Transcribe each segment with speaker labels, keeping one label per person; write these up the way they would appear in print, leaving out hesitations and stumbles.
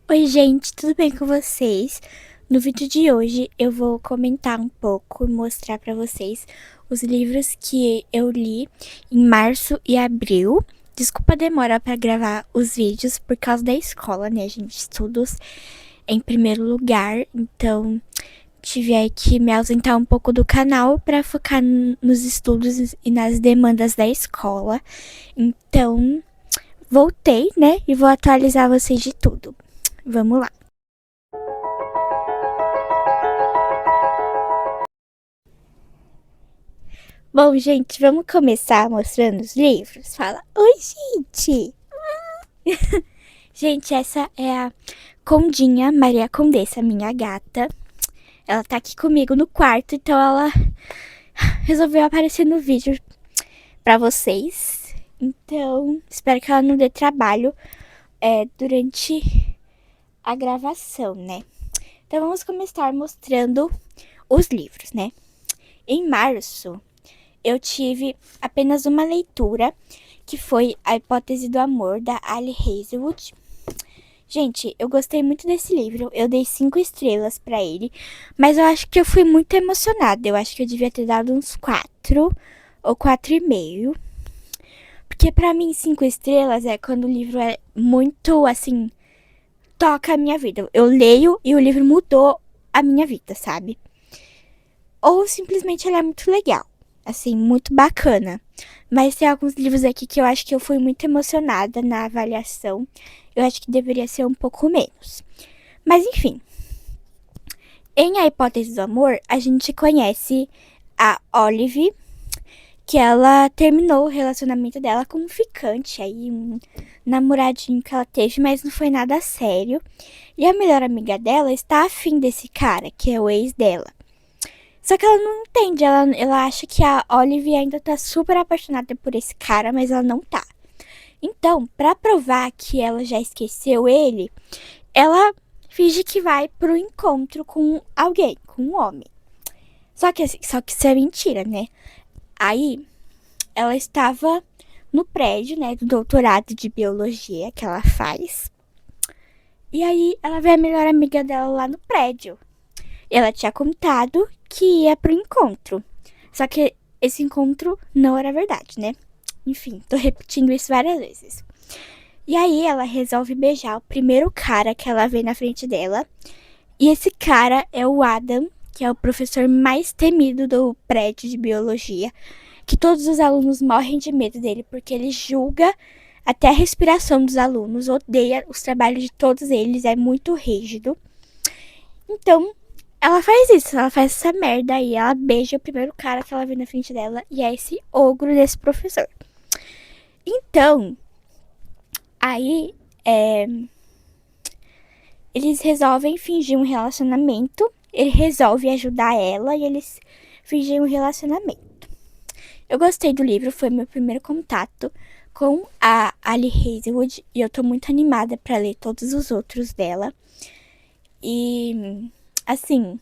Speaker 1: Oi, gente, tudo bem com vocês? No vídeo de hoje eu vou comentar um pouco e mostrar pra vocês os livros que eu li em março e abril. Desculpa a demora pra gravar os vídeos por causa da escola, né, gente? Estudos em primeiro lugar, então tive aí que me ausentar um pouco do canal pra focar nos estudos e nas demandas da escola. Então, voltei, né, e vou atualizar vocês de tudo. Vamos lá. Bom, gente, vamos começar mostrando os livros? Fala, oi, gente! Gente, essa é a Condinha Maria Condessa, minha gata. Ela tá aqui comigo no quarto, então ela resolveu aparecer no vídeo pra vocês. Então, espero que ela não dê trabalho durante a gravação, né? Então, vamos começar mostrando os livros, né? Em março, eu tive apenas uma leitura, que foi A Hipótese do Amor, da Ali Hazelwood. Gente, eu gostei muito desse livro, eu dei 5 estrelas pra ele, mas eu acho que eu fui muito emocionada, eu acho que eu devia ter dado uns 4 ou 4,5. Porque pra mim 5 estrelas é quando o livro é muito, assim, toca a minha vida. Eu leio e o livro mudou a minha vida, sabe? Ou simplesmente ele é muito legal, assim, muito bacana. Mas tem alguns livros aqui que eu acho que eu fui muito emocionada na avaliação. Eu acho que deveria ser um pouco menos. Mas enfim, em A Hipótese do Amor, a gente conhece a Olive, que ela terminou o relacionamento dela com um ficante aí, um namoradinho que ela teve, mas não foi nada sério. E a melhor amiga dela está afim desse cara, que é o ex dela. Só que ela não entende, ela acha que a Olive ainda tá super apaixonada por esse cara, mas ela não tá. Então, pra provar que ela já esqueceu ele, ela finge que vai pro encontro com alguém, com um homem. Só que isso é mentira, né? Aí, ela estava no prédio, né, do doutorado de biologia que ela faz. E aí, ela vê a melhor amiga dela lá no prédio. Ela tinha contado que ia pro encontro. Só que esse encontro não era verdade, né? Enfim, tô repetindo isso várias vezes. E aí ela resolve beijar o primeiro cara que ela vê na frente dela. E esse cara é o Adam, que é o professor mais temido do prédio de biologia. Que todos os alunos morrem de medo dele porque ele julga até a respiração dos alunos, odeia os trabalhos de todos eles, é muito rígido. Então, ela faz isso, ela faz essa merda aí. Ela beija o primeiro cara que ela vê na frente dela e é esse ogro desse professor. Então, aí eles resolvem fingir um relacionamento. Ele resolve ajudar ela e eles fingem um relacionamento. Eu gostei do livro, foi meu primeiro contato com a Ali Hazelwood e eu tô muito animada pra ler todos os outros dela. E, assim,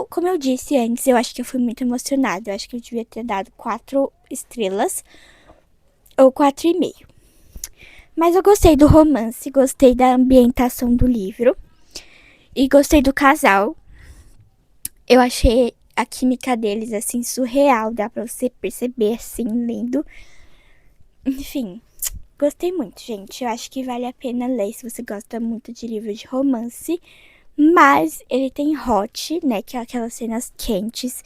Speaker 1: como eu disse antes, eu acho que eu fui muito emocionada. Eu acho que eu devia ter dado 4 estrelas ou 4,5. Mas eu gostei do romance, gostei da ambientação do livro e gostei do casal. Eu achei a química deles, assim, surreal. Dá pra você perceber, assim, lendo. Enfim, gostei muito, gente. Eu acho que vale a pena ler se você gosta muito de livro de romance. Mas ele tem hot, né? Que é aquelas cenas quentes.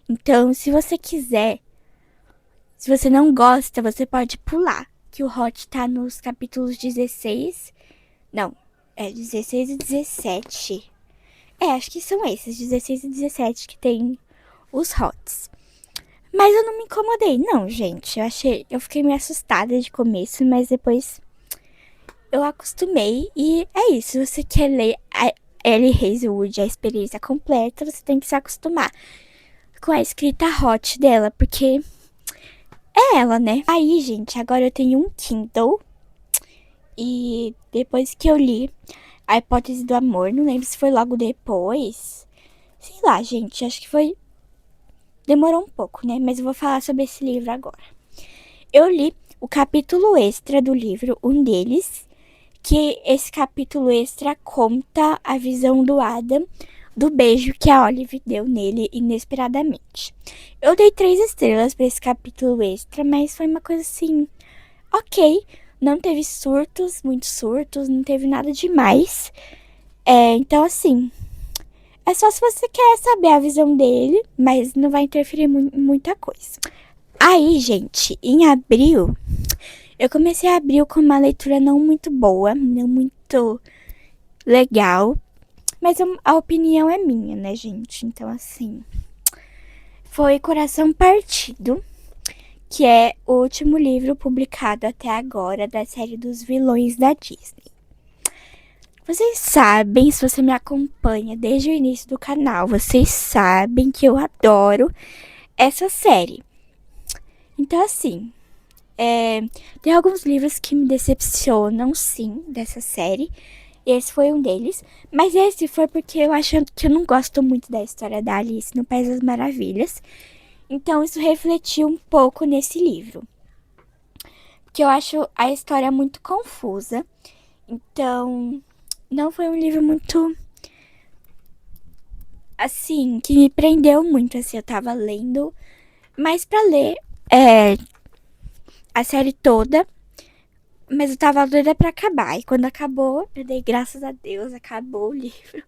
Speaker 1: Então, se você quiser, se você não gosta, você pode pular. Que o hot tá nos capítulos 16. Não, é 16 e 17. Acho que são esses, 16 e 17, que tem os hots. Mas eu não me incomodei, não, gente. Eu fiquei meio assustada de começo, mas depois eu acostumei. E é isso, se você quer ler a Ellie Hazelwood, a experiência completa, você tem que se acostumar com a escrita hot dela, porque é ela, né? Aí, gente, agora eu tenho um Kindle. E depois que eu li A Hipótese do Amor, não lembro se foi logo depois. Sei lá, gente, acho que foi. Demorou um pouco, né? Mas eu vou falar sobre esse livro agora. Eu li o capítulo extra do livro, um deles, que esse capítulo extra conta a visão do Adam do beijo que a Olive deu nele inesperadamente. Eu dei 3 estrelas pra esse capítulo extra, mas foi uma coisa assim, ok. Não teve surtos, muitos surtos, não teve nada demais. Então assim, é só se você quer saber a visão dele, mas não vai interferir em muita coisa. Aí, gente, em abril, eu comecei abril com uma leitura não muito boa, não muito legal. Mas a opinião é minha, né, gente? Então, assim, foi Coração Partido, que é o último livro publicado até agora da série dos vilões da Disney. Vocês sabem, se você me acompanha desde o início do canal, vocês sabem que eu adoro essa série. Então, assim, tem alguns livros que me decepcionam, sim, dessa série. Esse foi um deles. Mas esse foi porque eu acho que eu não gosto muito da história da Alice no País das Maravilhas. Então isso refletiu um pouco nesse livro. Porque eu acho a história muito confusa. Então não foi um livro muito, assim, que me prendeu muito. Assim, eu tava lendo. Mas pra ler a série toda. Mas eu tava doida pra acabar. E quando acabou, eu dei graças a Deus, acabou o livro.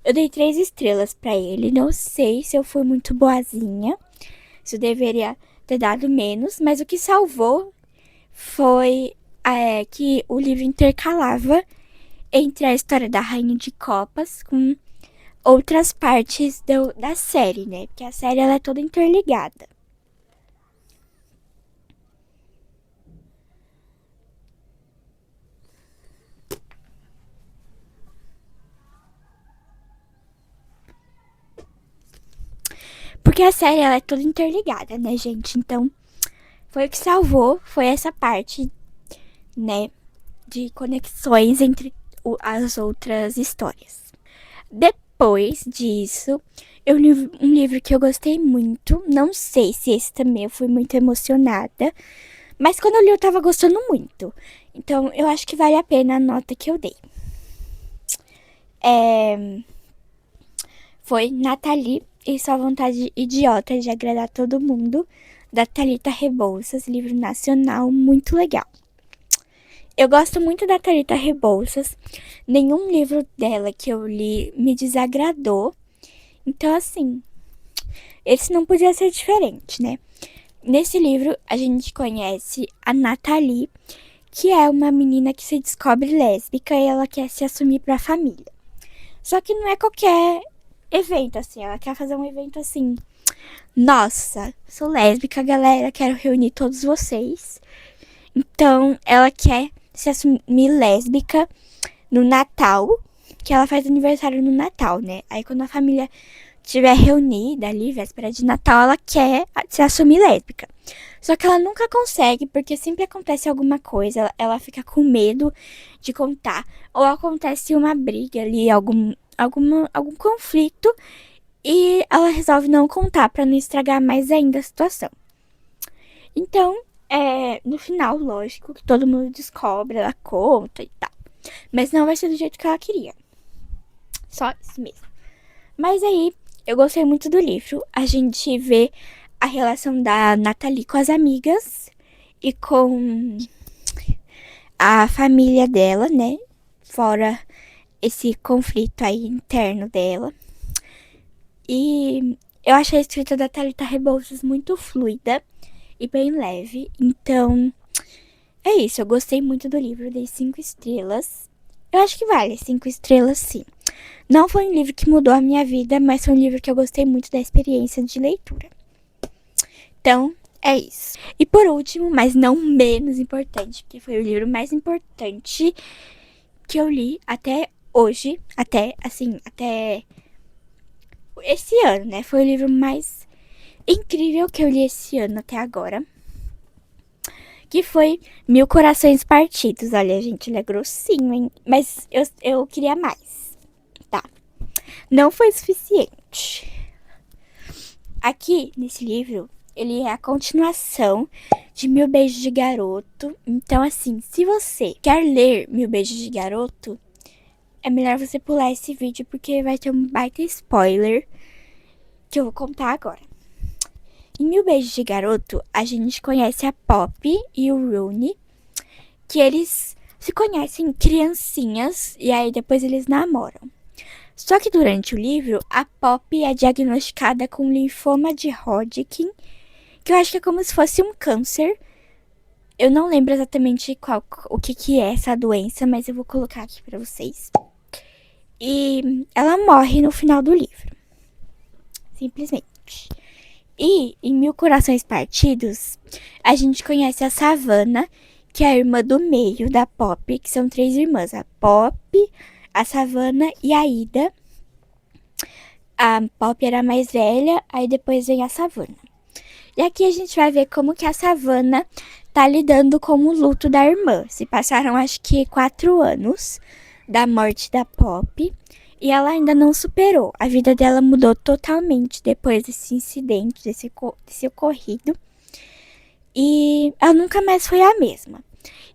Speaker 1: Eu dei 3 estrelas pra ele. Não sei se eu fui muito boazinha, se eu deveria ter dado menos. Mas o que salvou foi que o livro intercalava entre a história da Rainha de Copas com outras partes da série, né? Porque a série ela é toda interligada. Porque a série ela é toda interligada, né, gente? Então, foi o que salvou, foi essa parte, né, de conexões entre as outras histórias. Depois disso, eu li um livro que eu gostei muito. Não sei se esse também eu fui muito emocionada, mas quando eu li eu tava gostando muito. Então, eu acho que vale a pena a nota que eu dei. Foi Nathalie e Sua Vontade Idiota de Agradar Todo Mundo, da Thalita Rebouças, livro nacional, muito legal. Eu gosto muito da Thalita Rebouças. Nenhum livro dela que eu li me desagradou. Então, assim, esse não podia ser diferente, né? Nesse livro, a gente conhece a Nathalie, que é uma menina que se descobre lésbica e ela quer se assumir pra família. Só que não é qualquer evento, assim. Ela quer fazer um evento assim. Nossa, sou lésbica, galera, quero reunir todos vocês. Então, ela quer se assumir lésbica no Natal, que ela faz aniversário no Natal, né? Aí quando a família estiver reunida ali, véspera de Natal, ela quer se assumir lésbica. Só que ela nunca consegue, porque sempre acontece alguma coisa, ela fica com medo de contar. Ou acontece uma briga ali, algum conflito, e ela resolve não contar pra não estragar mais ainda a situação. Então, no final, lógico, que todo mundo descobre, ela conta e tal. Mas não vai ser do jeito que ela queria. Só isso mesmo. Mas aí, eu gostei muito do livro. A gente vê a relação da Nathalie com as amigas e com a família dela, né? Fora esse conflito aí interno dela. E eu achei a escrita da Thalita Rebouças muito fluida e bem leve. Então, é isso. Eu gostei muito do livro, dei 5 estrelas. Eu acho que vale 5 estrelas, sim. Não foi um livro que mudou a minha vida, mas foi um livro que eu gostei muito da experiência de leitura. Então, é isso. E por último, mas não menos importante, porque foi o livro mais importante que eu li até hoje, até esse ano, né? Foi o livro mais incrível que eu li esse ano até agora. Que foi Mil Corações Partidos. Olha, gente, ele é grossinho, hein? Mas eu queria mais, tá? Não foi suficiente. Aqui, nesse livro, Ele é a continuação de Mil Beijos de Garoto. Então, assim, se você quer ler Mil Beijos de Garoto, é melhor você pular esse vídeo porque vai ter um baita spoiler que eu vou contar agora. Em Mil Beijos de Garoto, a gente conhece a Poppy e o Rooney, que eles se conhecem criancinhas e aí depois eles namoram. Só que durante o livro, a Poppy é diagnosticada com linfoma de Hodgkin, que eu acho que é como se fosse um câncer. Eu não lembro exatamente o que é essa doença, mas eu vou colocar aqui pra vocês. E ela morre no final do livro. Simplesmente. E em Mil Corações Partidos, a gente conhece a Savannah, que é a irmã do meio da Poppy, que são 3 irmãs. A Poppy, a Savannah e a Ida. A Poppy era a mais velha, aí depois vem a Savannah. E aqui a gente vai ver como que a Savannah tá lidando com o luto da irmã. Se passaram, acho que 4 anos da morte da Poppy. E ela ainda não superou. A vida dela mudou totalmente depois desse incidente, desse ocorrido. E ela nunca mais foi a mesma.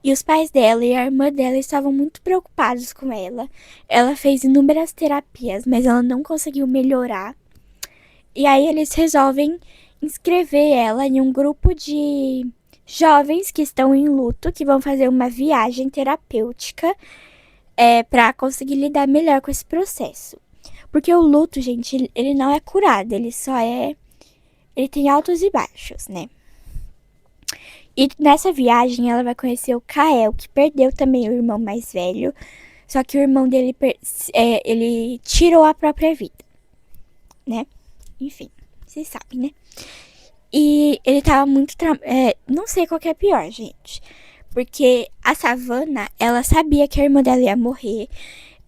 Speaker 1: E os pais dela e a irmã dela estavam muito preocupados com ela. Ela fez inúmeras terapias, mas ela não conseguiu melhorar. E aí eles resolvem inscrever ela em um grupo de jovens que estão em luto, que vão fazer uma viagem terapêutica para conseguir lidar melhor com esse processo. Porque o luto, gente, ele não é curado, ele só é... Ele tem altos e baixos, né? E nessa viagem ela vai conhecer o Kael, que perdeu também o irmão mais velho. Só que o irmão dele, ele tirou a própria vida, né? Enfim, vocês sabem, né? E ele tava muito... não sei qual que é pior, gente. Porque a Savannah, ela sabia que a irmã dela ia morrer.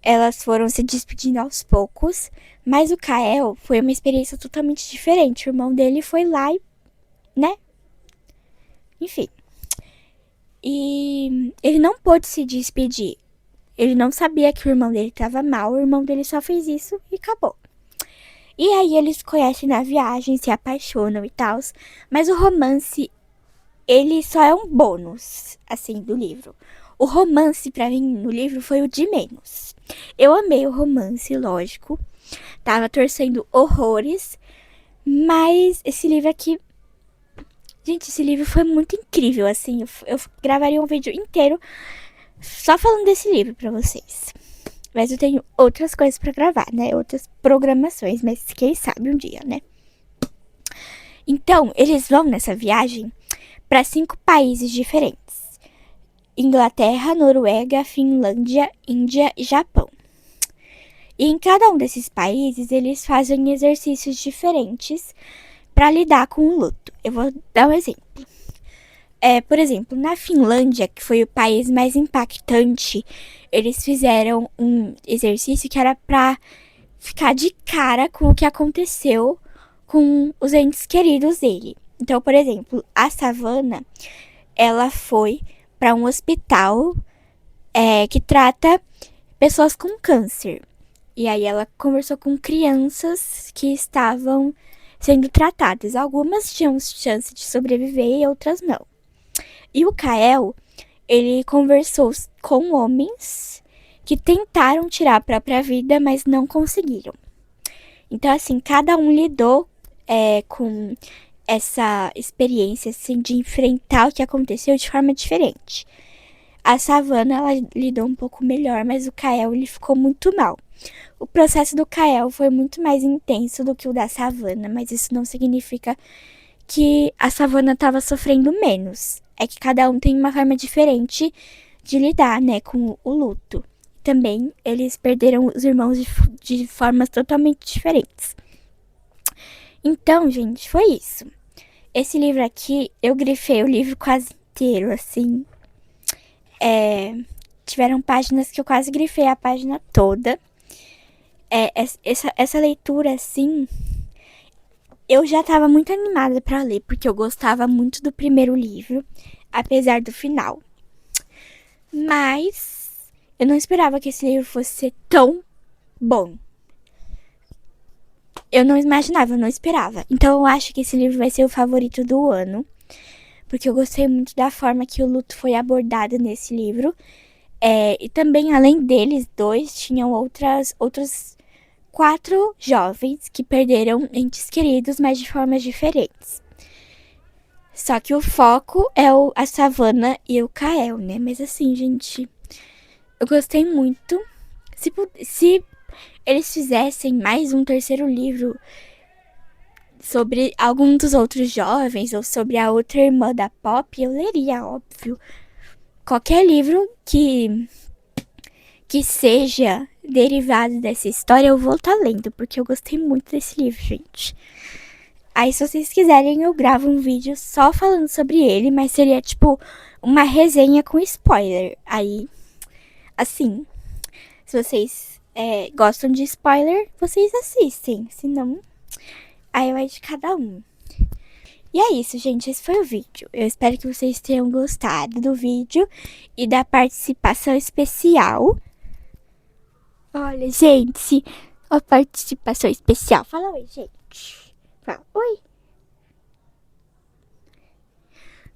Speaker 1: Elas foram se despedindo aos poucos. Mas o Kael foi uma experiência totalmente diferente. O irmão dele foi lá e... né? Enfim. E ele não pôde se despedir. Ele não sabia que o irmão dele estava mal. O irmão dele só fez isso e acabou. E aí eles se conhecem na viagem, se apaixonam e tal. Mas o romance, ele só é um bônus, assim, do livro. O romance, pra mim, no livro, foi o de menos. Eu amei o romance, lógico. Tava torcendo horrores. Mas esse livro aqui... Gente, esse livro foi muito incrível, assim. Eu gravaria um vídeo inteiro só falando desse livro pra vocês. Mas eu tenho outras coisas pra gravar, né? Outras programações, mas quem sabe um dia, né? Então, eles vão nessa viagem para 5 países diferentes: Inglaterra, Noruega, Finlândia, Índia e Japão. E em cada um desses países, eles fazem exercícios diferentes para lidar com o luto. Eu vou dar um exemplo. Por exemplo, na Finlândia, que foi o país mais impactante, eles fizeram um exercício que era para ficar de cara com o que aconteceu com os entes queridos dele. Então, por exemplo, a Savannah, ela foi para um hospital que trata pessoas com câncer. E aí ela conversou com crianças que estavam sendo tratadas. Algumas tinham chance de sobreviver e outras não. E o Kael, ele conversou com homens que tentaram tirar a própria vida, mas não conseguiram. Então, assim, cada um lidou com essa experiência, assim, de enfrentar o que aconteceu de forma diferente. A Savannah, ela lidou um pouco melhor, mas o Kael, ele ficou muito mal. O processo do Kael foi muito mais intenso do que o da Savannah, mas isso não significa que a Savannah estava sofrendo menos. É que cada um tem uma forma diferente de lidar, né, com o luto. Também eles perderam os irmãos de formas totalmente diferentes. Então, gente, foi isso. Esse livro aqui, eu grifei o livro quase inteiro, assim. Tiveram páginas que eu quase grifei a página toda. Essa leitura, assim, eu já tava muito animada pra ler, porque eu gostava muito do primeiro livro, apesar do final. Mas eu não esperava que esse livro fosse ser tão bom. eu não imaginava, eu não esperava. Então eu acho que esse livro vai ser o favorito do ano. Porque eu gostei muito da forma que o luto foi abordado nesse livro. E também, além deles dois, tinham outros 4 jovens que perderam entes queridos, mas de formas diferentes. Só que o foco é a Savannah e o Kael, né? Mas assim, gente, eu gostei muito. Se eles fizessem mais um terceiro livro sobre algum dos outros jovens ou sobre a outra irmã da Pop, eu leria, óbvio. Qualquer livro que seja derivado dessa história, eu vou estar lendo, porque eu gostei muito desse livro, gente. Aí, se vocês quiserem, eu gravo um vídeo só falando sobre ele, mas seria tipo uma resenha com spoiler. Aí, assim, se vocês gostam de spoiler, vocês assistem. Se não, aí vai de cada um. E é isso, gente. Esse foi o vídeo. Eu espero que vocês tenham gostado do vídeo e da participação especial. Olha, gente, a participação especial. Fala oi, gente. Fala oi.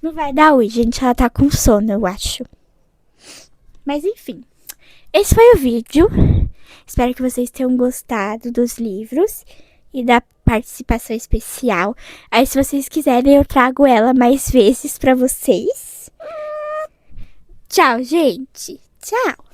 Speaker 1: Não vai dar oi, gente. Ela tá com sono, eu acho. Mas enfim, esse foi o vídeo. Espero que vocês tenham gostado dos livros e da participação especial. Aí, se vocês quiserem, eu trago ela mais vezes pra vocês. Tchau, gente. Tchau.